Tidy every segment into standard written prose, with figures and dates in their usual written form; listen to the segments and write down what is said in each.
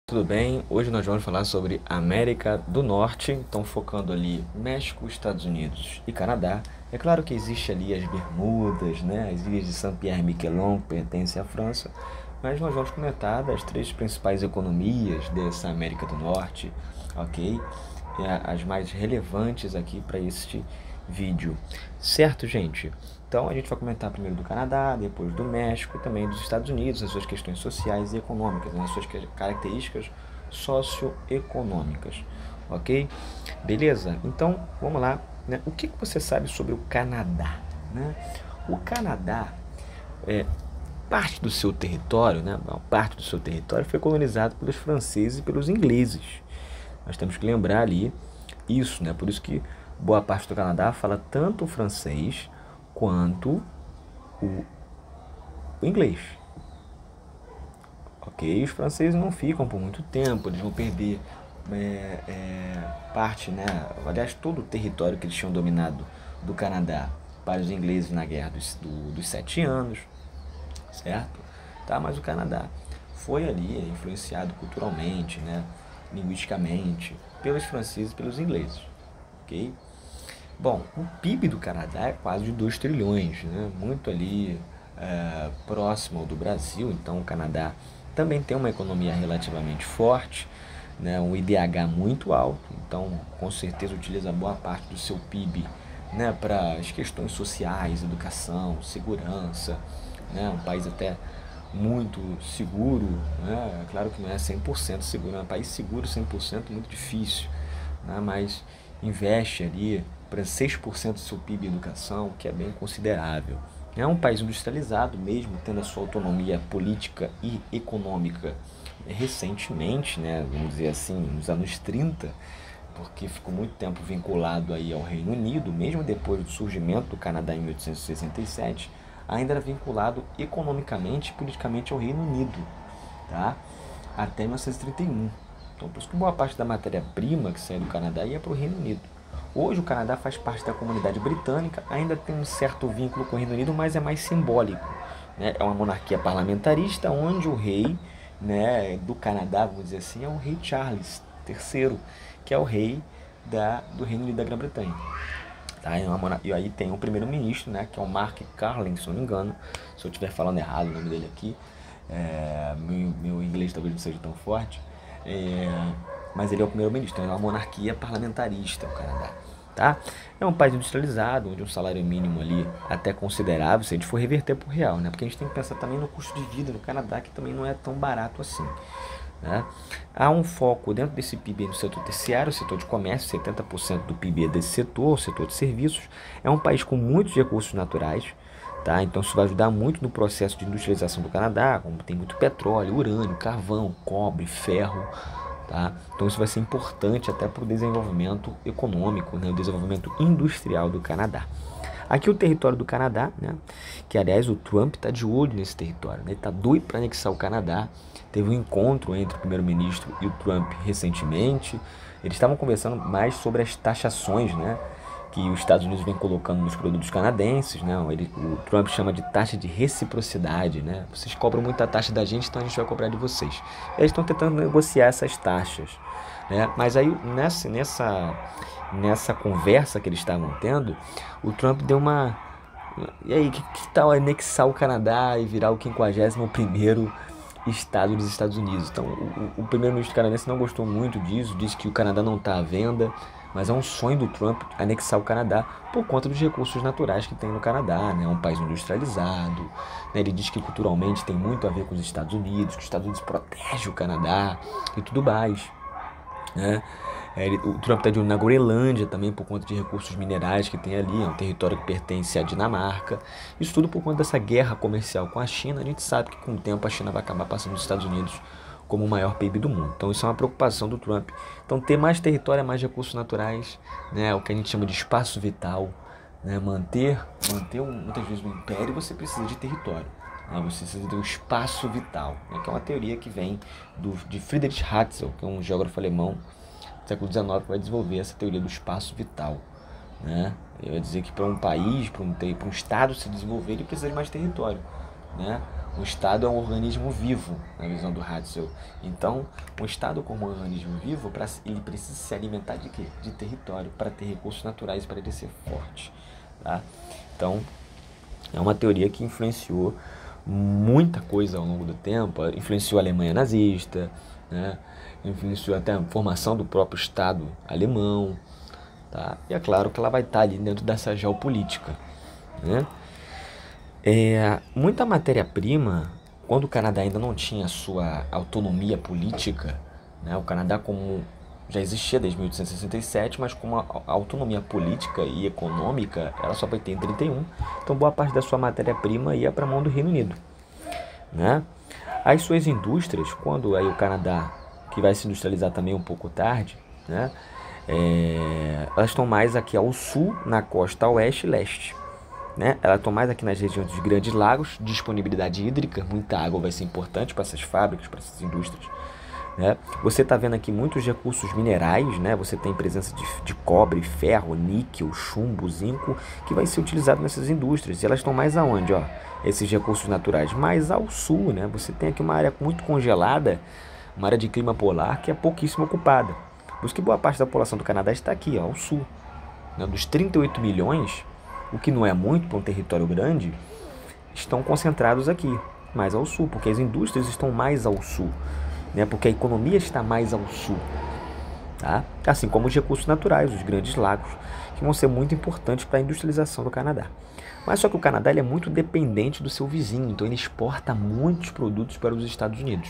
Tudo bem? Hoje nós vamos falar sobre América do Norte, então focando ali México, Estados Unidos e Canadá. É claro que existe ali as Bermudas, né? As ilhas de Saint-Pierre-Miquelon, que pertencem à França, mas nós vamos comentar das três principais economias dessa América do Norte, ok? As mais relevantes aqui para este vídeo. Certo, gente? Então a gente vai comentar primeiro do Canadá, depois do México e também dos Estados Unidos, as suas questões sociais e econômicas, né? As suas características socioeconômicas, ok? Beleza? Então vamos lá, né? O que você sabe sobre o Canadá, né? O Canadá parte do seu território, né? Parte do seu território foi colonizado pelos franceses e pelos ingleses. Nós temos que lembrar ali isso, né? Por isso que boa parte do Canadá fala tanto o francês quanto o inglês. Ok? Os franceses não ficam por muito tempo, eles vão perder parte, né? Aliás, todo o território que eles tinham dominado do Canadá para os ingleses na Guerra dos 7 anos, certo? Tá? Mas o Canadá foi ali influenciado culturalmente, né? Linguisticamente, pelos franceses e pelos ingleses, ok? Bom, o PIB do Canadá é quase de 2 trilhões, né? Muito ali próximo ao do Brasil, então o Canadá também tem uma economia relativamente forte, né? Um IDH muito alto, então com certeza utiliza boa parte do seu PIB, né? Para as questões sociais, educação, segurança, né? Um país até muito seguro, né? Claro que não é 100% seguro, é um país seguro 100% muito difícil, né? Mas investe ali para 6% do seu PIB em educação, que é bem considerável. É um país industrializado, mesmo tendo a sua autonomia política e econômica recentemente, né? Vamos dizer assim, nos anos 30, porque ficou muito tempo vinculado aí ao Reino Unido, mesmo depois do surgimento do Canadá em 1867, ainda era vinculado economicamente e politicamente ao Reino Unido, tá? Até 1931. Então, por isso que boa parte da matéria-prima que sai do Canadá ia para o Reino Unido. Hoje o Canadá faz parte da comunidade britânica, ainda tem um certo vínculo com o Reino Unido, mas é mais simbólico, né? É uma monarquia parlamentarista onde o rei, né, do Canadá, vamos dizer assim, é o rei Charles III, que é o rei do Reino Unido da Grã-Bretanha. Tá? E aí tem o primeiro-ministro, né, que é o Mark Carney, se não me engano, se eu estiver falando errado o nome dele aqui, meu inglês talvez não seja tão forte, mas ele é o primeiro-ministro, então é uma monarquia parlamentarista, o Canadá. Tá? É um país industrializado, onde um salário mínimo ali até considerável, se a gente for reverter para o real, né? Porque a gente tem que pensar também no custo de vida no Canadá, que também não é tão barato assim. Né? Há um foco dentro desse PIB no setor terciário, o setor de comércio, 70% do PIB é desse setor, o setor de serviços. É um país com muitos recursos naturais, tá? Então isso vai ajudar muito no processo de industrialização do Canadá, como tem muito petróleo, urânio, carvão, cobre, ferro. Tá? Então isso vai ser importante até para o desenvolvimento econômico, né? O desenvolvimento industrial do Canadá. Aqui o território do Canadá, né? Que aliás o Trump está de olho nesse território, né? Ele está doido para anexar o Canadá. Teve um encontro entre o primeiro-ministro e o Trump recentemente. Eles estavam conversando mais sobre as taxações, né, que os Estados Unidos vem colocando nos produtos canadenses, né? O Trump chama de taxa de reciprocidade, né? Vocês cobram muita taxa da gente, então a gente vai cobrar de vocês. Eles estão tentando negociar essas taxas, né? Mas aí nessa conversa que eles estavam tendo, o Trump deu uma... E aí, que tal anexar o Canadá e virar o 51º estado dos Estados Unidos? Então, o primeiro-ministro canadense não gostou muito disso, disse que o Canadá não está à venda, mas é um sonho do Trump anexar o Canadá por conta dos recursos naturais que tem no Canadá, né? É um país industrializado, né? Ele diz que culturalmente tem muito a ver com os Estados Unidos, que os Estados Unidos protegem o Canadá e tudo mais, né? O Trump está de olho na Groenlândia também por conta de recursos minerais que tem ali, é um território que pertence à Dinamarca. Isso tudo por conta dessa guerra comercial com a China. A gente sabe que com o tempo a China vai acabar passando os Estados Unidos como o maior PIB do mundo. Então isso é uma preocupação do Trump. Então ter mais território, mais recursos naturais, né, o que a gente chama de espaço vital, né, manter muitas vezes um império, você precisa de território. Você precisa de um espaço vital, né, que é uma teoria que vem de Friedrich Hatzel, que é um geógrafo alemão do século XIX, que vai desenvolver essa teoria do espaço vital. Né? Ele vai dizer que para um país, para um estado se desenvolver, ele precisa de mais território. Né? Um Estado é um organismo vivo, na visão do Hatzel. Então, um Estado como um organismo vivo, ele precisa se alimentar de quê? De território, para ter recursos naturais, para ele ser forte. Tá? Então, é uma teoria que influenciou muita coisa ao longo do tempo, influenciou a Alemanha nazista, né? Influenciou até a formação do próprio Estado alemão. Tá? E é claro que ela vai estar ali dentro dessa geopolítica, né? Muita matéria-prima, quando o Canadá ainda não tinha sua autonomia política, né? O Canadá como já existia desde 1867, mas com uma autonomia política e econômica, ela só vai ter em 31. Então boa parte da sua matéria-prima ia para a mão do Reino Unido, né? As suas indústrias, quando aí o Canadá, que vai se industrializar também um pouco tarde, né? Elas estão mais aqui ao sul, na costa oeste e leste, né? Elas estão mais aqui nas regiões dos grandes lagos, disponibilidade hídrica, muita água vai ser importante para essas fábricas, para essas indústrias, né? Você está vendo aqui muitos recursos minerais, né? Você tem presença de cobre, ferro, níquel, chumbo, zinco, que vai ser utilizado nessas indústrias. E elas estão mais aonde, ó? Esses recursos naturais, mais ao sul, né? Você tem aqui uma área muito congelada, uma área de clima polar que é pouquíssimo ocupada. Por isso que boa parte da população do Canadá está aqui, ó, ao sul, né? Dos 38 milhões, o que não é muito para um território grande, estão concentrados aqui, mais ao sul, porque as indústrias estão mais ao sul, né? Porque a economia está mais ao sul, tá? Assim como os recursos naturais, os grandes lagos, que vão ser muito importantes para a industrialização do Canadá. Mas só que o Canadá ele é muito dependente do seu vizinho, então ele exporta muitos produtos para os Estados Unidos,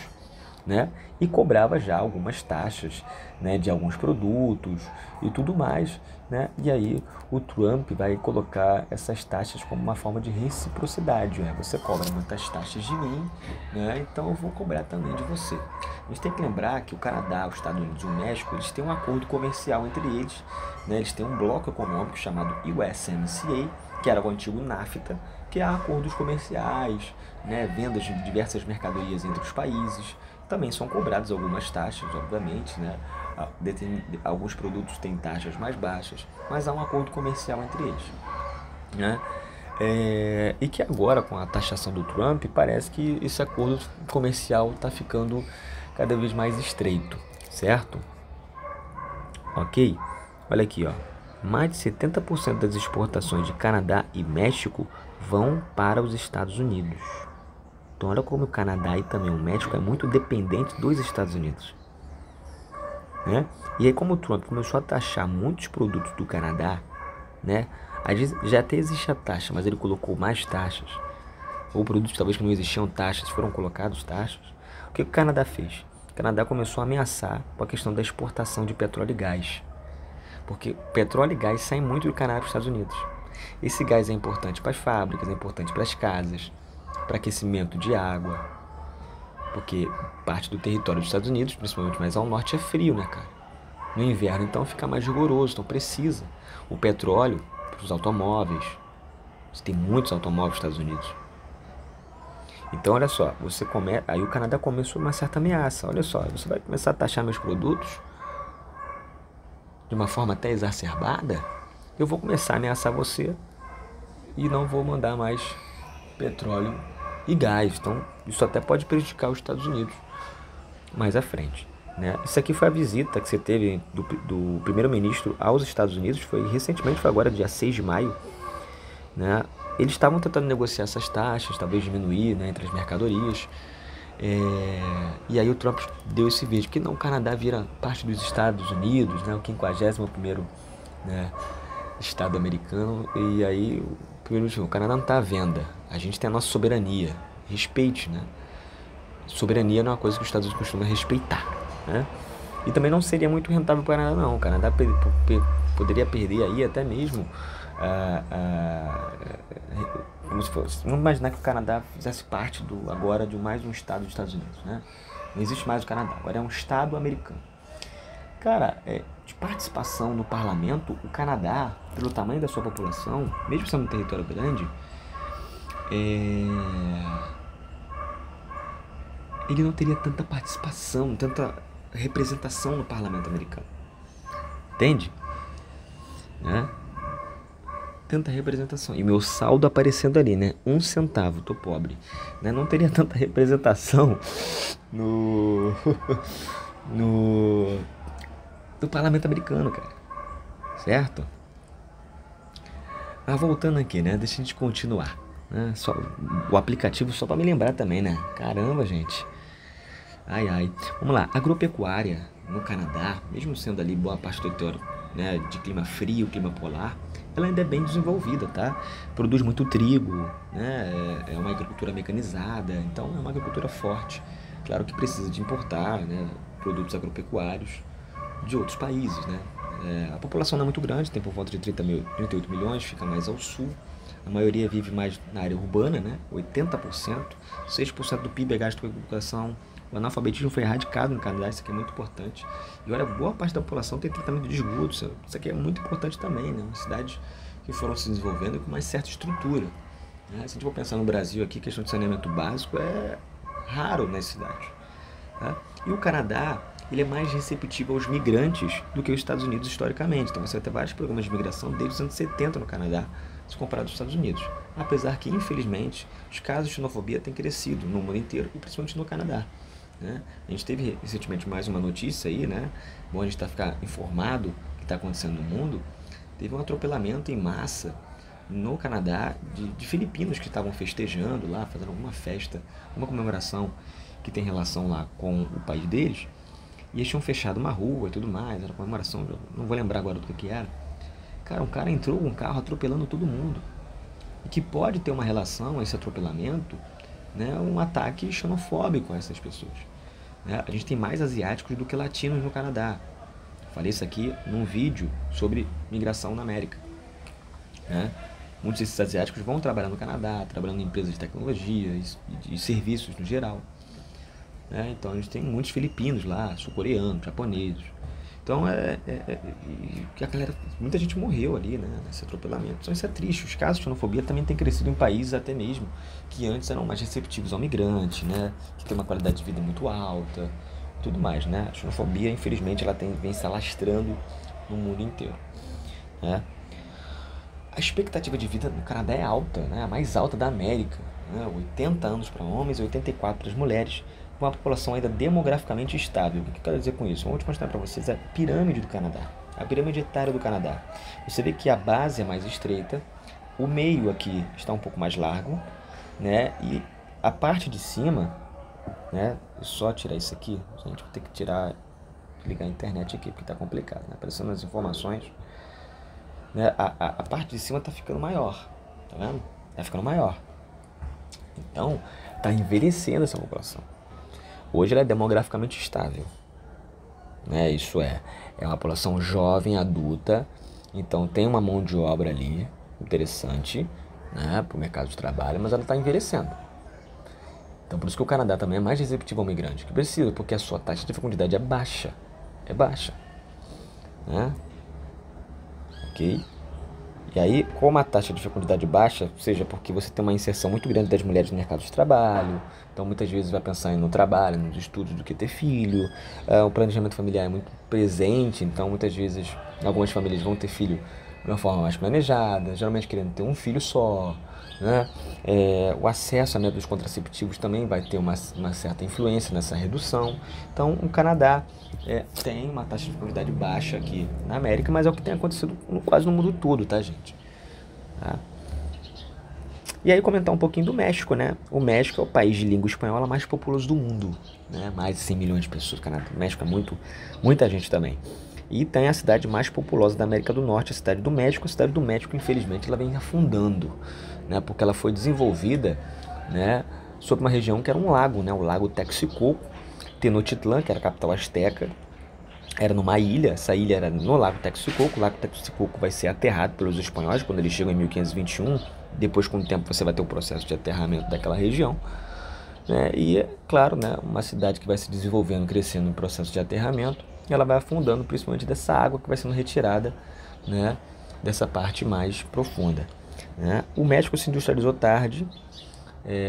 né? E cobrava já algumas taxas, né, de alguns produtos e tudo mais, né? E aí o Trump vai colocar essas taxas como uma forma de reciprocidade, né? Você cobra muitas taxas de mim, né? Então eu vou cobrar também de você. A gente tem que lembrar que o Canadá, os Estados Unidos e o México, eles têm um acordo comercial entre eles, né? Eles têm um bloco econômico chamado USMCA, que era o antigo NAFTA, que é acordos comerciais, né? Vendas de diversas mercadorias entre os países. Também são cobradas algumas taxas, obviamente, né? Alguns produtos têm taxas mais baixas, mas há um acordo comercial entre eles, né? E que agora, com a taxação do Trump, parece que esse acordo comercial está ficando cada vez mais estreito, certo? Ok? Olha aqui, ó. Mais de 70% das exportações de Canadá e México vão para os Estados Unidos. Então olha como o Canadá e também o México é muito dependente dos Estados Unidos, né? E aí como o Trump começou a taxar muitos produtos do Canadá, né? Já até existe a taxa, mas ele colocou mais taxas. Ou produtos talvez que não existiam taxas, foram colocados taxas. O que o Canadá fez? O Canadá começou a ameaçar com a questão da exportação de petróleo e gás. Porque petróleo e gás saem muito do Canadá para os Estados Unidos. Esse gás é importante para as fábricas, é importante para as casas, para aquecimento de água, porque parte do território dos Estados Unidos, principalmente mais ao norte, é frio, né, cara? No inverno, então, fica mais rigoroso, então precisa. O petróleo para os automóveis, você tem muitos automóveis nos Estados Unidos. Então, olha só, aí o Canadá começou uma certa ameaça. Olha só, você vai começar a taxar meus produtos de uma forma até exacerbada, eu vou começar a ameaçar você e não vou mandar mais petróleo e gás. Então, isso até pode prejudicar os Estados Unidos mais à frente, né? Isso aqui foi a visita que você teve do primeiro-ministro aos Estados Unidos, foi recentemente, foi agora dia 6 de maio, né? Eles estavam tentando negociar essas taxas, talvez diminuir, né, entre as mercadorias. E aí o Trump deu esse vídeo, que não, o Canadá vira parte dos Estados Unidos, né, o 51º, né, estado americano, e aí o Canadá não está à venda, a gente tem a nossa soberania, respeite, né? Soberania não é uma coisa que os Estados Unidos costumam respeitar, né? E também não seria muito rentável para o Canadá, não. O Canadá poderia perder aí até mesmo como se fosse, vamos imaginar que o Canadá fizesse parte agora de mais um estado dos Estados Unidos, né? Não existe mais o Canadá, agora é um estado americano. Cara, de participação no parlamento, o Canadá, pelo tamanho da sua população, mesmo sendo um território grande, ele não teria tanta participação, tanta representação no parlamento americano. Entende? Né? tanta representação. E meu saldo aparecendo ali, né? 1 centavo, tô pobre. Né? Não teria tanta representação no, no, no parlamento americano, cara. Certo? Mas voltando aqui, né? Deixa a gente continuar. Né? Só, o aplicativo só para me lembrar também, né? Caramba, gente. Ai, ai. Vamos lá. Agropecuária no Canadá, mesmo sendo ali boa parte do território, né, de clima frio, clima polar, ela ainda é bem desenvolvida, tá? Produz muito trigo, né? É uma agricultura mecanizada, então é uma agricultura forte. Claro que precisa de importar, né, produtos agropecuários de outros países, né? A população não é muito grande, tem por volta de 38 milhões, fica mais ao sul. A maioria vive mais na área urbana, né? 80%, 6% do PIB é gasto com educação. O analfabetismo foi erradicado no Canadá, isso aqui é muito importante. E olha, boa parte da população tem tratamento de esgoto, isso aqui é muito importante também, né? Uma cidade que foram se desenvolvendo com mais certa estrutura. Né? Se a gente for pensar no Brasil aqui, questão de saneamento básico é raro nas cidades. Tá? E o Canadá, ele é mais receptivo aos migrantes do que os Estados Unidos historicamente. Então você vai ter vários programas de migração desde os anos 70 no Canadá, se comparado aos Estados Unidos. Apesar que, infelizmente, os casos de xenofobia têm crescido no mundo inteiro e principalmente no Canadá. Né? A gente teve recentemente mais uma notícia aí, né? Bom a gente ficar informado do que está acontecendo no mundo. Teve um atropelamento em massa no Canadá de filipinos que estavam festejando lá, fazendo alguma festa, uma comemoração que tem relação lá com o país deles. E eles tinham fechado uma rua e tudo mais, era uma comemoração, não vou lembrar agora do que era. Cara, um cara entrou com um carro atropelando todo mundo. E que pode ter uma relação, esse atropelamento, né, um ataque xenofóbico a essas pessoas. Né? A gente tem mais asiáticos do que latinos no Canadá. Falei isso aqui num vídeo sobre migração na América. Né? Muitos desses asiáticos vão trabalhar no Canadá, trabalhando em empresas de tecnologia e de serviços no geral. Né? Então a gente tem muitos filipinos lá, sul-coreanos, japoneses. Então que a galera, muita gente morreu ali, né, nesse atropelamento. Então isso é triste. Os casos de xenofobia também têm crescido em países até mesmo que antes eram mais receptivos ao migrante, né, que tem uma qualidade de vida muito alta, tudo mais, né. A xenofobia, infelizmente, ela vem se alastrando no mundo inteiro. Né. A expectativa de vida no Canadá é alta, né, a mais alta da América, né, 80 anos para homens e 84 para as mulheres, com uma população ainda demograficamente estável. O que eu quero dizer com isso? Vou mostrar para vocês a pirâmide do Canadá, a pirâmide etária do Canadá. Você vê que a base é mais estreita, o meio aqui está um pouco mais largo, né? E a parte de cima, né? Só tirar isso aqui, gente, vou ter que ligar a internet aqui porque está complicado, né? Aparecendo as informações, né? A parte de cima está ficando maior, tá vendo? Está ficando maior. Então, está envelhecendo essa população. Hoje ela é demograficamente estável, né? Isso é uma população jovem, adulta, então tem uma mão de obra ali, interessante, né, para o mercado de trabalho, mas ela está envelhecendo. Então por isso que o Canadá também é mais receptivo ao migrante, que precisa, porque a sua taxa de fecundidade é baixa, né? Ok? E aí, como a taxa de fecundidade baixa, seja porque você tem uma inserção muito grande das mulheres no mercado de trabalho, então muitas vezes vai pensar no trabalho, nos estudos do que ter filho, o planejamento familiar é muito presente, então muitas vezes algumas famílias vão ter filho de uma forma mais planejada, geralmente querendo ter um filho só, né? O acesso a métodos contraceptivos também vai ter uma certa influência nessa redução. Então o Canadá tem uma taxa de fecundidade baixa aqui na América, mas é o que tem acontecido quase no mundo todo, tá, gente? Tá? E aí comentar um pouquinho do México, né? O México é o país de língua espanhola mais populoso do mundo, né? Mais de 100 milhões de pessoas. O México é muita gente também. E tem a cidade mais populosa da América do Norte, a cidade do México. A cidade do México, infelizmente, ela vem afundando, né? Porque ela foi desenvolvida, né, sobre uma região que era um lago, né? O Lago Texcoco. Tenochtitlan, que era a capital asteca, era numa ilha. Essa ilha era no Lago Texcoco. O Lago Texcoco vai ser aterrado pelos espanhóis quando eles chegam em 1521. Depois, com o tempo, você vai ter o processo de aterramento daquela região. E, é claro, né, uma cidade que vai se desenvolvendo, crescendo no processo de aterramento, ela vai afundando principalmente dessa água que vai sendo retirada, né, dessa parte mais profunda. Né? O México se industrializou tarde,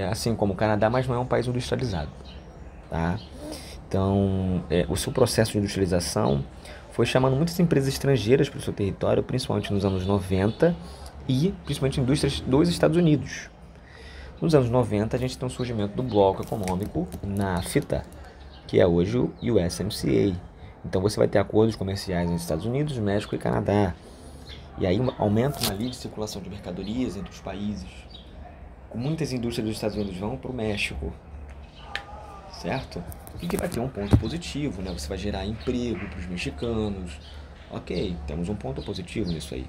assim como o Canadá, mas não é um país industrializado. Tá? Então, o seu processo de industrialização foi chamando muitas empresas estrangeiras para o seu território, principalmente nos anos 90, e principalmente indústrias dos Estados Unidos. Nos anos 90, a gente tem um surgimento do bloco econômico NAFTA, que é hoje o USMCA. Então você vai ter acordos comerciais nos Estados Unidos, México e Canadá. E aí aumenta uma livre circulação de mercadorias entre os países. Muitas indústrias dos Estados Unidos vão para o México, certo? E que vai ter um ponto positivo, né? Você vai gerar emprego para os mexicanos. Ok, temos um ponto positivo nisso aí,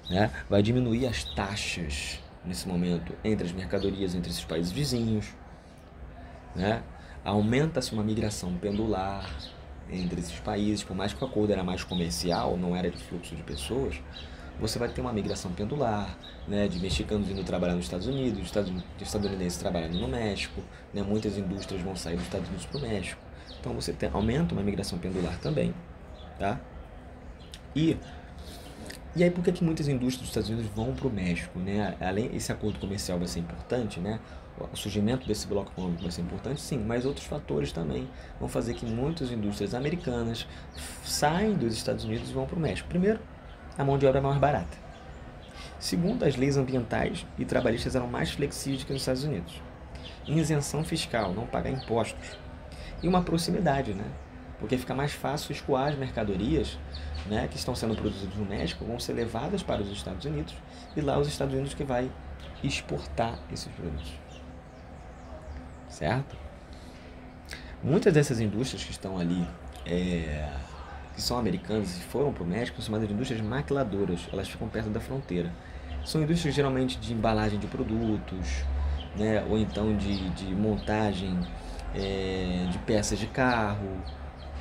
né? Vai diminuir as taxas nesse momento entre as mercadorias entre esses países vizinhos, né? Aumenta-se uma migração pendular entre esses países, por mais que o acordo era mais comercial, não era de fluxo de pessoas, você vai ter uma migração pendular, né, de mexicanos indo trabalhar nos Estados Unidos, de estadunidenses trabalhando no México, né, muitas indústrias vão sair dos Estados Unidos para o México. Então você aumenta uma migração pendular também, tá? E aí por que muitas indústrias dos Estados Unidos vão para o México, né? Além esse acordo comercial vai ser importante, né? O surgimento desse bloco econômico vai ser importante, sim, mas outros fatores também vão fazer que muitas indústrias americanas saem dos Estados Unidos e vão para o México. Primeiro, a mão de obra é mais barata. Segundo, as leis ambientais e trabalhistas eram mais flexíveis que nos Estados Unidos. Isenção fiscal, não pagar impostos. E uma proximidade, né? Porque fica mais fácil escoar as mercadorias, né, que estão sendo produzidas no México, vão ser levadas para os Estados Unidos e lá os Estados Unidos que vai exportar esses produtos. Certo? Muitas dessas indústrias que estão ali, que são americanas e foram para o México, são chamadas de indústrias maquiladoras. Elas ficam perto da fronteira. São indústrias geralmente de embalagem de produtos, né, ou então de montagem de peças de carro,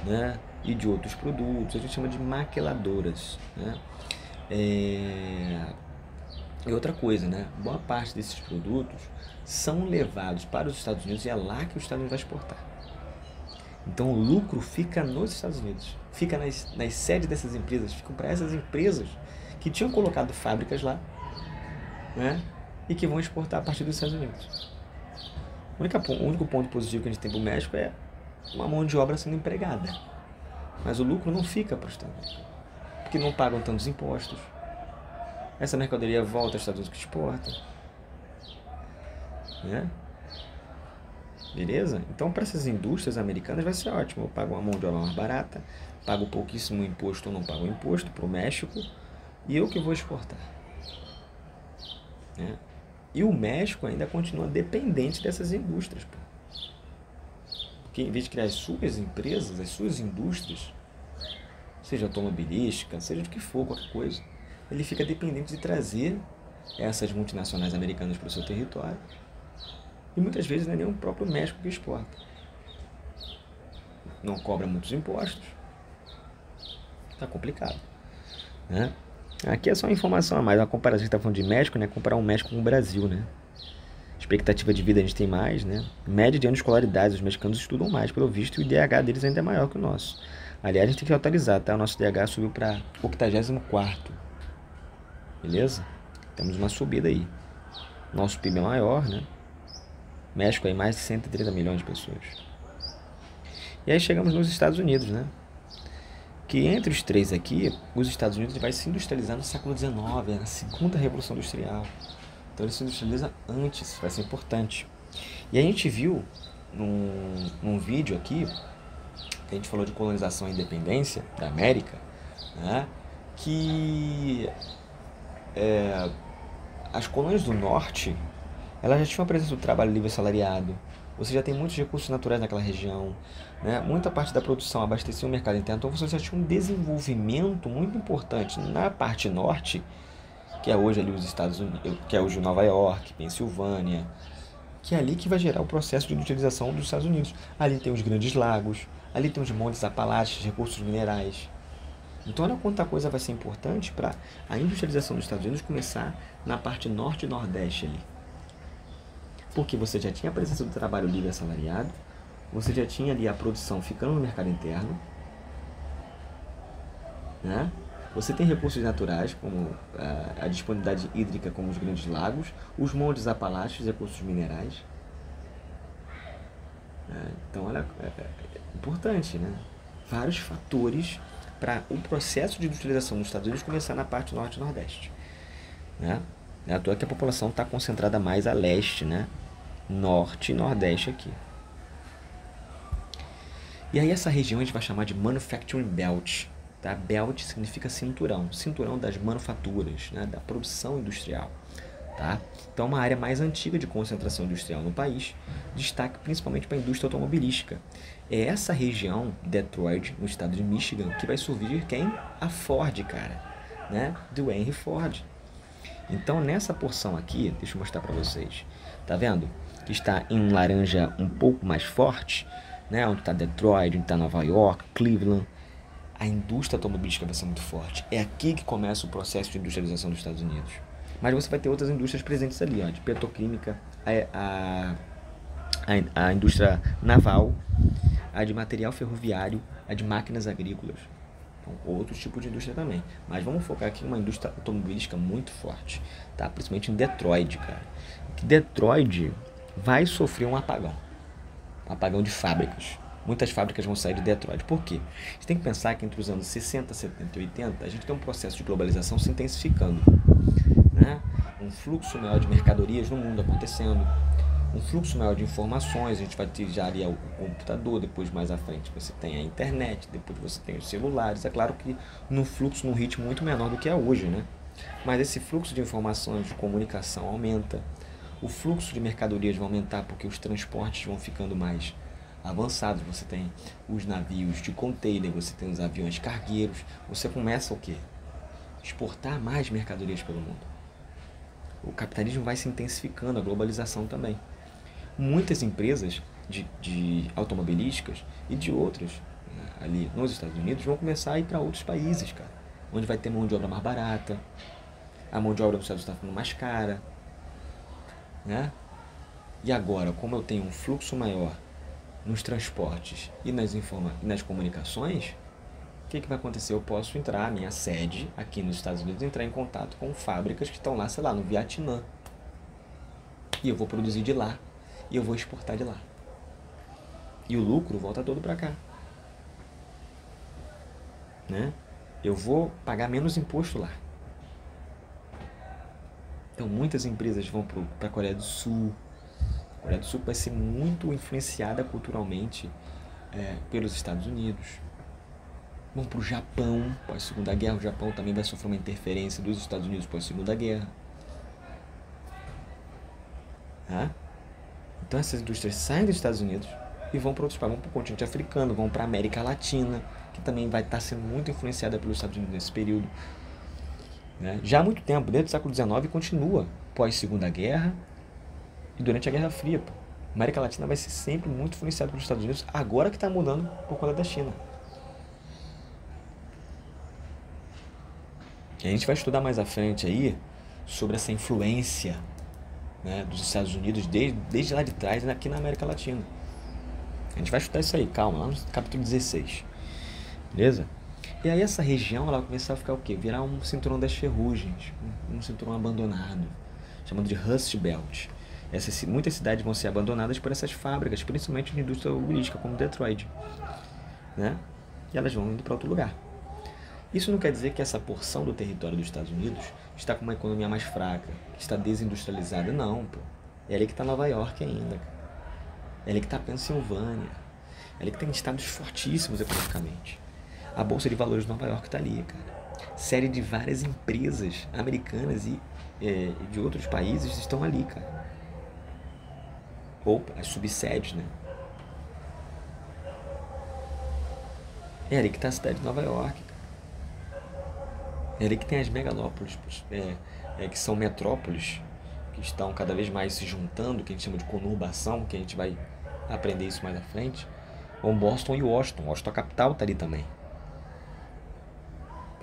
né, e de outros produtos. A gente chama de maquiladoras, né? E outra coisa, né? Boa parte desses produtos são levados para os Estados Unidos e é lá que os Estados Unidos vai exportar. Então o lucro fica nos Estados Unidos, fica nas sedes dessas empresas, ficam para essas empresas que tinham colocado fábricas lá, né? E que vão exportar a partir dos Estados Unidos. O único ponto positivo que a gente tem para o México é uma mão de obra sendo empregada. Mas o lucro não fica para os Estados Unidos, porque não pagam tantos impostos. Essa mercadoria volta aos Estados Unidos que exporta, né? Beleza? Então, para essas indústrias americanas vai ser ótimo. Eu pago uma mão de obra mais barata, pago pouquíssimo imposto ou não pago imposto para o México e eu que vou exportar, né? E o México ainda continua dependente dessas indústrias, pô. Porque em vez de criar as suas empresas, as suas indústrias, seja automobilística, seja do que for, qualquer coisa, ele fica dependente de trazer essas multinacionais americanas para o seu território. E muitas vezes não é nem o próprio México que exporta. Não cobra muitos impostos. Está complicado, né? Aqui é só uma informação a mais, uma comparação. A gente está falando de México, né? Comparar o México com o Brasil, né? Expectativa de vida a gente tem mais, né? Média de anos de escolaridade, os mexicanos estudam mais, pelo visto, e o IDH deles ainda é maior que o nosso. Aliás, a gente tem que atualizar, tá? O nosso IDH subiu para 84º. Beleza? Temos uma subida aí. Nosso PIB é maior, né? México aí mais de 130 milhões de pessoas. E aí chegamos nos Estados Unidos, né? Que entre os três aqui, os Estados Unidos vai se industrializar no século XIX, na segunda Revolução Industrial. Então ele se industrializa antes, vai ser importante. E a gente viu num vídeo aqui, que a gente falou de colonização e independência da América, né? Que as colônias do norte, elas já tinham a presença do trabalho livre assalariado. Você já tem muitos recursos naturais naquela região, né? Muita parte da produção abastecia o mercado interno. Então você já tinha um desenvolvimento muito importante na parte norte, que é hoje ali os Estados Unidos, que é hoje Nova York, Pensilvânia, que é ali que vai gerar o processo de industrialização dos Estados Unidos. Ali tem os grandes lagos, ali tem os montes Apalaches, recursos minerais. Então olha quanta coisa vai ser importante para a industrialização dos Estados Unidos começar na parte norte e nordeste ali. Porque você já tinha a presença do trabalho livre assalariado, você já tinha ali a produção ficando no mercado interno, né? Você tem recursos naturais, como a disponibilidade hídrica, como os grandes lagos, os montes Apalaches, recursos minerais. Então, olha, é importante, né? Vários fatores para o processo de industrialização dos Estados Unidos começar na parte norte e nordeste. né? Não é à toa que a população está concentrada mais a leste, né? Norte e nordeste aqui. E aí essa região a gente vai chamar de Manufacturing Belt. Tá? Belt significa cinturão, cinturão das manufaturas, né? Da produção industrial. Tá? Então é uma área mais antiga de concentração industrial no país, destaque principalmente para a indústria automobilística. É essa região, Detroit, no estado de Michigan, que vai surgir quem? A Ford, cara, né? Do Henry Ford. Então nessa porção aqui, deixa eu mostrar para vocês, tá vendo? Que está em laranja um pouco mais forte, né? Onde está Detroit, onde está Nova York, Cleveland. A indústria automobilística vai ser muito forte. É aqui que começa o processo de industrialização dos Estados Unidos. Mas você vai ter outras indústrias presentes ali, ó, de petroquímica, a indústria naval, a de material ferroviário, a de máquinas agrícolas. Então, outros tipos de indústria também. Mas vamos focar aqui em uma indústria automobilística muito forte, tá? Principalmente em Detroit, cara. Detroit vai sofrer um apagão de fábricas. Muitas fábricas vão sair de Detroit. Por quê? A gente tem que pensar que entre os anos 60, 70 e 80, a gente tem um processo de globalização se intensificando, né? Um fluxo maior de mercadorias no mundo acontecendo, um fluxo maior de informações. A gente vai ter já ali o computador, depois mais à frente você tem a internet, depois você tem os celulares. É claro que num fluxo, num ritmo muito menor do que é hoje, né? Mas esse fluxo de informações, de comunicação aumenta, o fluxo de mercadorias vai aumentar porque os transportes vão ficando mais avançados. Você tem os navios de container, você tem os aviões cargueiros, você começa o quê? Exportar mais mercadorias pelo mundo. O capitalismo vai se intensificando, a globalização também. Muitas empresas de automobilísticas e de outras, né, ali nos Estados Unidos vão começar a ir para outros países, cara, onde vai ter mão de obra mais barata, a mão de obra dos Estados Unidos está ficando mais cara, né? E agora, como eu tenho um fluxo maior nos transportes e nas comunicações, o que vai acontecer? Eu posso entrar, a minha sede aqui nos Estados Unidos, entrar em contato com fábricas que estão lá, sei lá, no Vietnã. E eu vou produzir de lá. E eu vou exportar de lá. E o lucro volta todo para cá. Né? Eu vou pagar menos imposto lá. Então muitas empresas vão para a Coreia do Sul. A Coreia do Sul vai ser muito influenciada culturalmente pelos Estados Unidos. Vão para o Japão, pós-Segunda Guerra. O Japão também vai sofrer uma interferência dos Estados Unidos pós-Segunda Guerra. Tá? Então essas indústrias saem dos Estados Unidos e vão para outros países, vão para o continente africano, vão para a América Latina, que também vai estar sendo muito influenciada pelos Estados Unidos nesse período. Né? Já há muito tempo, desde o século XIX, continua pós-Segunda Guerra e durante a Guerra Fria. Pô. A América Latina vai ser sempre muito influenciada pelos Estados Unidos, agora que está mudando por conta da China. E a gente vai estudar mais à frente aí sobre essa influência, né, dos Estados Unidos desde lá de trás, aqui na América Latina. A gente vai estudar isso aí, calma, lá no capítulo 16. Beleza? E aí essa região ela vai começar a ficar o quê? Virar um cinturão das ferrugens, um cinturão abandonado, chamado de Rust Belt. Muitas cidades vão ser abandonadas por essas fábricas, principalmente de indústria automobilística, como Detroit. Né? E elas vão indo para outro lugar. Isso não quer dizer que essa porção do território dos Estados Unidos está com uma economia mais fraca, está desindustrializada. Não, pô. É ali que está Nova York ainda. É ali que está a Pensilvânia. É ali que tem estados fortíssimos economicamente. A Bolsa de Valores de Nova York está ali, cara. Série de várias empresas americanas e de outros países estão ali, cara. Ou as subsedes, né? É ali que está a cidade de Nova York, cara. É ali que tem as megalópolis, que são metrópoles, que estão cada vez mais se juntando, que a gente chama de conurbação, que a gente vai aprender isso mais à frente. Ou Boston e Washington. Washington, a capital, está ali também.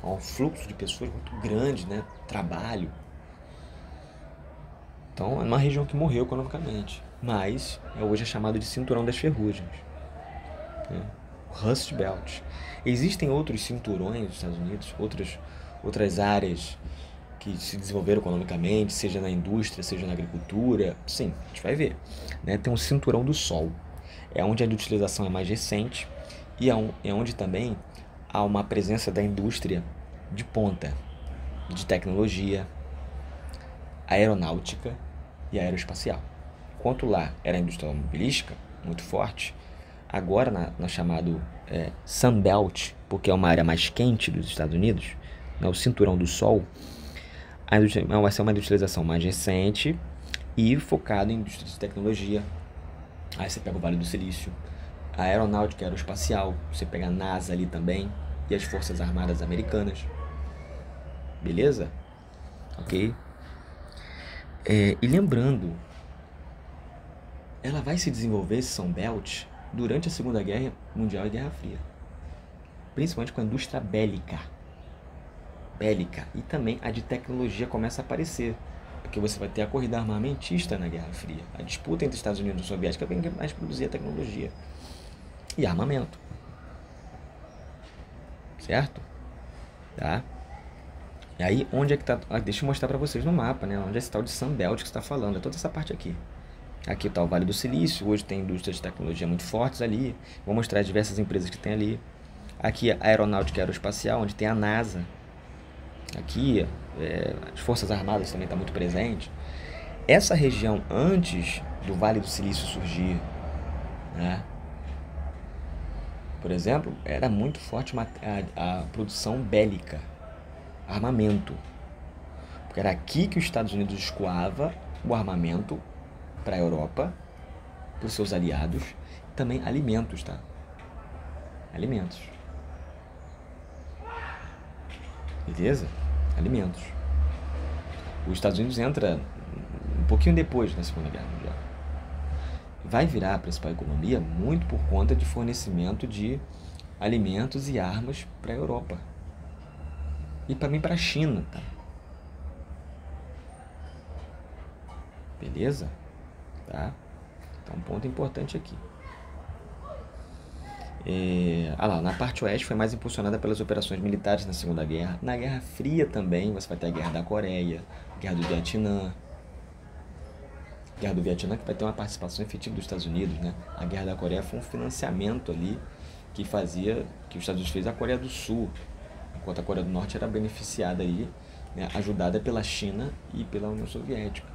Há um fluxo de pessoas muito grande, né? Trabalho. Então, é uma região que morreu economicamente. Mas, hoje é chamado de Cinturão das Ferrugens. Né? Rust Belt. Existem outros cinturões nos Estados Unidos, outras áreas que se desenvolveram economicamente, seja na indústria, seja na agricultura. Sim, a gente vai ver. Né? Tem um Cinturão do Sol. É onde a industrialização é mais recente e é onde também há uma presença da indústria de ponta, de tecnologia, aeronáutica e aeroespacial. Enquanto lá era a indústria automobilística, muito forte, agora na chamado Sun Belt, porque é uma área mais quente dos Estados Unidos, o cinturão do sol, vai ser uma industrialização mais recente e focada em indústria de tecnologia. Aí você pega o Vale do Silício, a aeronáutica e aeroespacial, você pega a NASA ali também, e as Forças Armadas Americanas. Beleza? Ok? E lembrando, ela vai se desenvolver, esse Sun Belt, durante a Segunda Guerra Mundial e Guerra Fria. Principalmente com a indústria bélica. E também a de tecnologia começa a aparecer. Porque você vai ter a corrida armamentista na Guerra Fria. A disputa entre Estados Unidos e Soviética quem mais produzia tecnologia e armamento. Certo? Tá? E aí, onde é que tá? Deixa eu mostrar para vocês no mapa, né? Onde é esse tal de Sun Belt que você está falando. É toda essa parte aqui. Aqui está o Vale do Silício. Hoje tem indústrias de tecnologia muito fortes ali. Vou mostrar diversas empresas que tem ali. Aqui a aeronáutica e aeroespacial, onde tem a NASA. Aqui, as Forças Armadas também estão muito presentes. Essa região, antes do Vale do Silício surgir, né? Por exemplo, era muito forte a produção bélica, armamento. Porque era aqui que os Estados Unidos escoava o armamento para a Europa, para os seus aliados, e também alimentos, tá? Alimentos. Beleza? Alimentos. Os Estados Unidos entra um pouquinho depois da Segunda Guerra Mundial. Vai virar a principal economia muito por conta de fornecimento de alimentos e armas para a Europa. E também para a China, tá? Beleza? Tá? Então, um ponto importante aqui. Na parte oeste foi mais impulsionada pelas operações militares na Segunda Guerra. Na Guerra Fria também, você vai ter a Guerra da Coreia, a Guerra do Vietnã. A Guerra do Vietnã que vai ter uma participação efetiva dos Estados Unidos, né? A Guerra da Coreia foi um financiamento ali que os Estados Unidos fez a Coreia do Sul, enquanto a Coreia do Norte era beneficiada aí, né, ajudada pela China e pela União Soviética.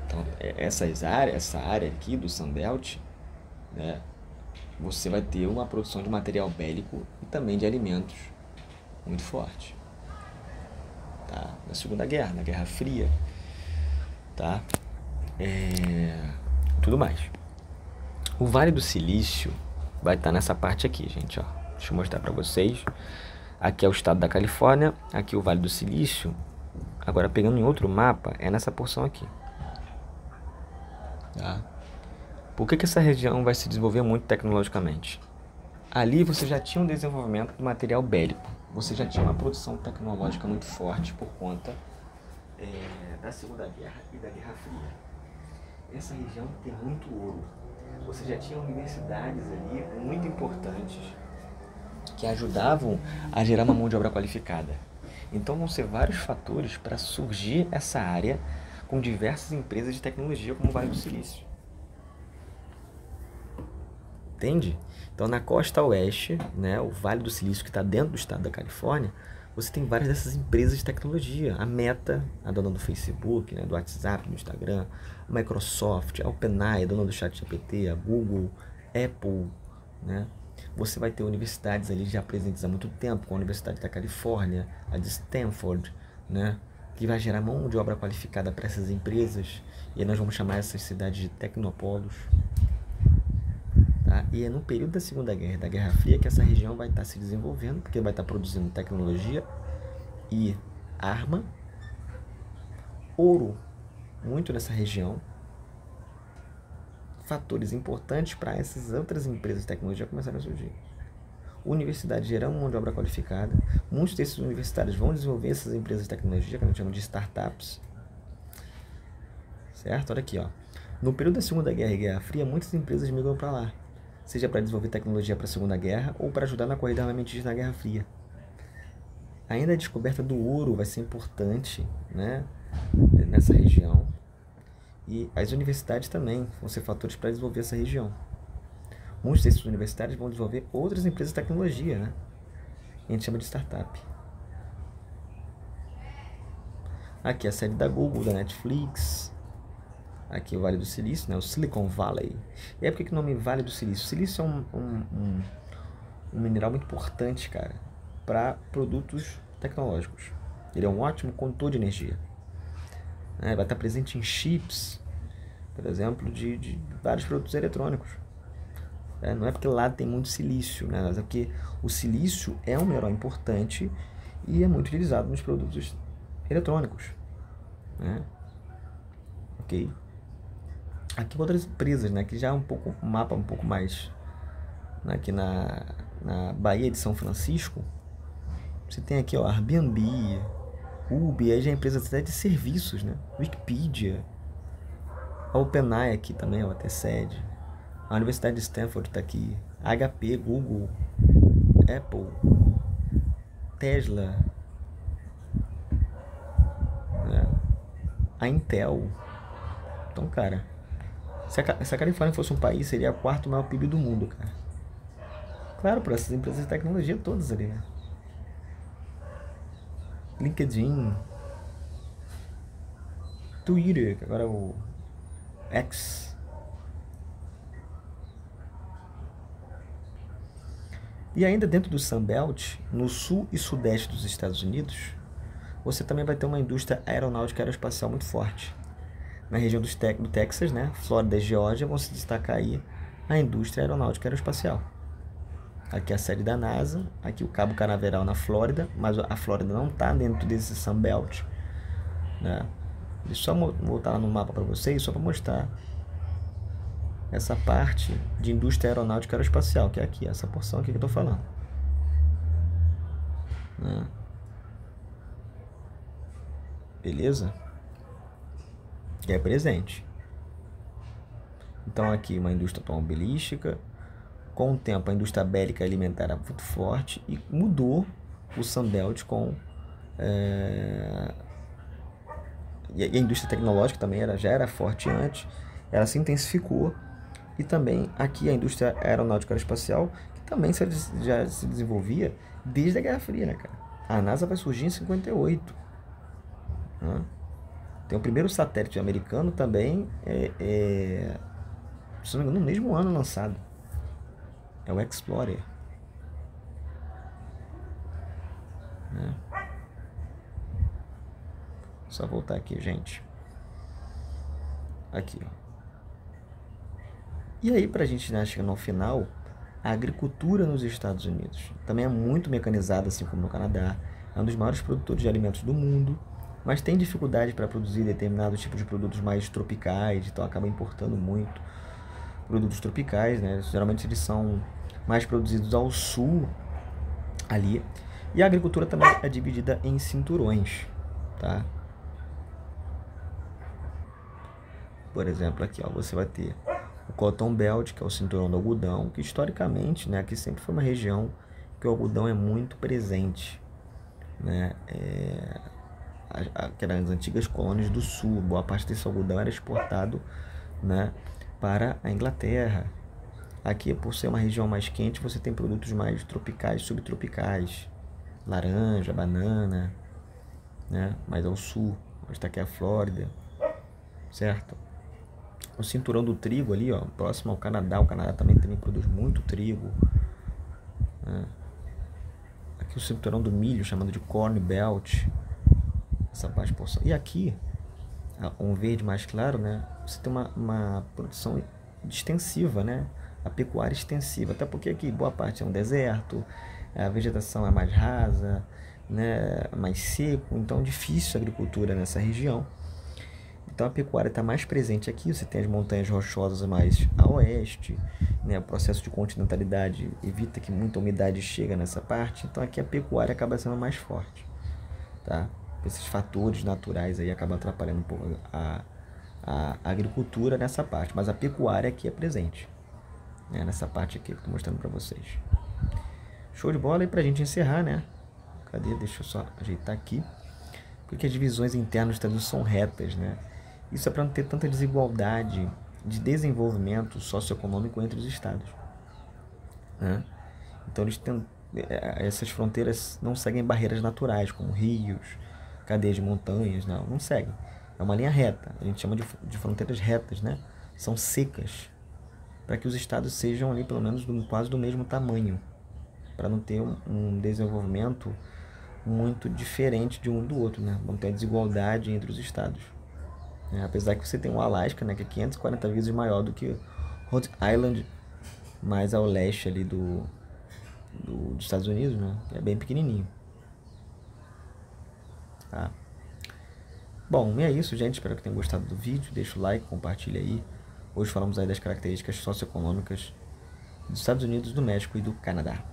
Então, essa área aqui do Sun Belt, né, você vai ter uma produção de material bélico e também de alimentos muito forte, tá? Na Segunda Guerra, na Guerra Fria, tá? Tudo mais. O Vale do Silício vai estar nessa parte aqui, gente, ó. Deixa eu mostrar para vocês. Aqui é o estado da Califórnia, aqui o Vale do Silício. Agora, pegando em outro mapa, é nessa porção aqui, tá? Por que essa região vai se desenvolver muito tecnologicamente? Ali você já tinha um desenvolvimento do material bélico. Você já tinha uma produção tecnológica muito forte por conta da Segunda Guerra e da Guerra Fria. Essa região tem muito ouro. Você já tinha universidades ali muito importantes que ajudavam a gerar uma mão de obra qualificada. Então vão ser vários fatores para surgir essa área com diversas empresas de tecnologia como o Vale do Silício. Entende? Então, na costa oeste, né, o Vale do Silício, que está dentro do estado da Califórnia, você tem várias dessas empresas de tecnologia. A Meta, a dona do Facebook, né, do WhatsApp, do Instagram, a Microsoft, a OpenAI, a dona do ChatGPT, a Google, Apple, né? Você vai ter universidades ali já presentes há muito tempo, como a Universidade da Califórnia, a de Stanford, né, que vai gerar mão de obra qualificada para essas empresas, e aí nós vamos chamar essas cidades de tecnopolos. Tá? E é no período da Segunda Guerra e da Guerra Fria que essa região vai estar se desenvolvendo, porque vai estar produzindo tecnologia e arma, ouro, muito nessa região, fatores importantes para essas outras empresas de tecnologia começarem a surgir. Universidades gerando mão de obra qualificada, muitos desses universitários vão desenvolver essas empresas de tecnologia, que a gente chama de startups, certo? Olha aqui, ó. No período da Segunda Guerra e Guerra Fria, muitas empresas migram para lá, seja para desenvolver tecnologia para a Segunda Guerra ou para ajudar na corrida armamentista na Guerra Fria. Ainda a descoberta do ouro vai ser importante, né, nessa região, e as universidades também vão ser fatores para desenvolver essa região. Muitos desses universitários vão desenvolver outras empresas de tecnologia, né? A gente chama de startup. Aqui a sede da Google, da Netflix. Aqui o Vale do Silício, né? O Silicon Valley. E aí por que o nome Vale do Silício? O silício é um mineral muito importante, cara, para produtos tecnológicos. Ele é um ótimo condutor de energia. Vai estar presente em chips, por exemplo, de vários produtos eletrônicos. Não é porque lá tem muito silício, né? Mas é porque o silício é um mineral importante e é muito utilizado nos produtos eletrônicos. Né? Ok? Aqui outras empresas, né? Que já é um mapa um pouco mais, né? Aqui na Baía de São Francisco. Você tem aqui, ó, Airbnb, Uber, aí já é empresa até de serviços, né? Wikipedia, a OpenAI aqui também, ó, até sede. A Universidade de Stanford está aqui, HP, Google, Apple, Tesla, né? A Intel. Então, cara, se a Califórnia fosse um país, seria o quarto maior PIB do mundo, cara. Claro, por essas empresas de tecnologia todas ali, né? LinkedIn, Twitter, que agora é o X. E ainda dentro do Sunbelt, no sul e sudeste dos Estados Unidos, você também vai ter uma indústria aeronáutica e aeroespacial muito forte. Na região do Texas, né, Flórida e Geórgia, vão se destacar aí a indústria aeronáutica e aeroespacial. Aqui é a sede da NASA, aqui o Cabo Canaveral na Flórida, mas a Flórida não está dentro desse Sunbelt. Né? Deixa eu só voltar lá no mapa para vocês, só para mostrar essa parte de indústria aeronáutica e aeroespacial, que é aqui, essa porção aqui que eu estou falando. Né? Beleza? Que é presente. Então aqui uma indústria automobilística. Com o tempo a indústria bélica alimentar era muito forte e mudou o Sunbelt com e a indústria tecnológica também já era forte antes, ela se intensificou. E também aqui a indústria aeronáutica aeroespacial, que também já se desenvolvia desde a Guerra Fria, né, cara? A NASA vai surgir em 58. Né? Tem o primeiro satélite americano também, se não me engano, no mesmo ano lançado. É o Explorer. Né? Só voltar aqui, gente. Aqui, ó. E aí, pra gente, né, chegar no final, a agricultura nos Estados Unidos também é muito mecanizada, assim como no Canadá. É um dos maiores produtores de alimentos do mundo, mas tem dificuldade para produzir determinados tipos de produtos mais tropicais, então acaba importando muito produtos tropicais, né? Geralmente eles são mais produzidos ao sul ali. E a agricultura também é dividida em cinturões, tá? Por exemplo, aqui, ó, você vai ter o Cotton Belt, que é o cinturão do algodão, que historicamente, né, aqui sempre foi uma região que o algodão é muito presente, né? Aquelas antigas colônias do sul, boa parte desse algodão era exportado, né, para a Inglaterra. Aqui, por ser uma região mais quente, você tem produtos mais tropicais, subtropicais, laranja, banana, né, mais ao sul, onde está aqui a Flórida, certo? O cinturão do trigo ali, ó, próximo ao Canadá, o Canadá também produz muito trigo, né? Aqui o cinturão do milho, chamado de Corn Belt, essa parte porção. E aqui, um verde mais claro, né? Você tem uma produção extensiva, né? A pecuária extensiva, até porque aqui boa parte é um deserto, a vegetação é mais rasa, né? Mais seco, então é difícil a agricultura nessa região. Então a pecuária está mais presente aqui, você tem as montanhas rochosas mais a oeste, né? O processo de continentalidade evita que muita umidade chegue nessa parte, então aqui a pecuária acaba sendo mais forte, tá? Esses fatores naturais aí acabam atrapalhando um pouco a agricultura nessa parte, mas a pecuária aqui é presente, né? Nessa parte aqui que eu estou mostrando para vocês. Show de bola. E para a gente encerrar, né? Cadê? Deixa eu só ajeitar aqui, porque as divisões internas dos Estados Unidos são retas, né? Isso é para não ter tanta desigualdade de desenvolvimento socioeconômico entre os estados, né? Então eles têm, essas fronteiras não seguem barreiras naturais, como rios, cadeia de montanhas, não segue. É uma linha reta, a gente chama de fronteiras retas, né? São secas, para que os estados sejam ali pelo menos quase do mesmo tamanho, para não ter um desenvolvimento muito diferente de um do outro, né? Não ter desigualdade entre os estados. Apesar que você tem o Alasca, né, que é 540 vezes maior do que Rhode Island, mais ao leste ali dos Estados Unidos, né? É bem pequenininho. Tá? Bom, e é isso, gente. Espero que tenham gostado do vídeo. Deixa o like, compartilha aí. Hoje falamos aí das características socioeconômicas dos Estados Unidos, do México e do Canadá.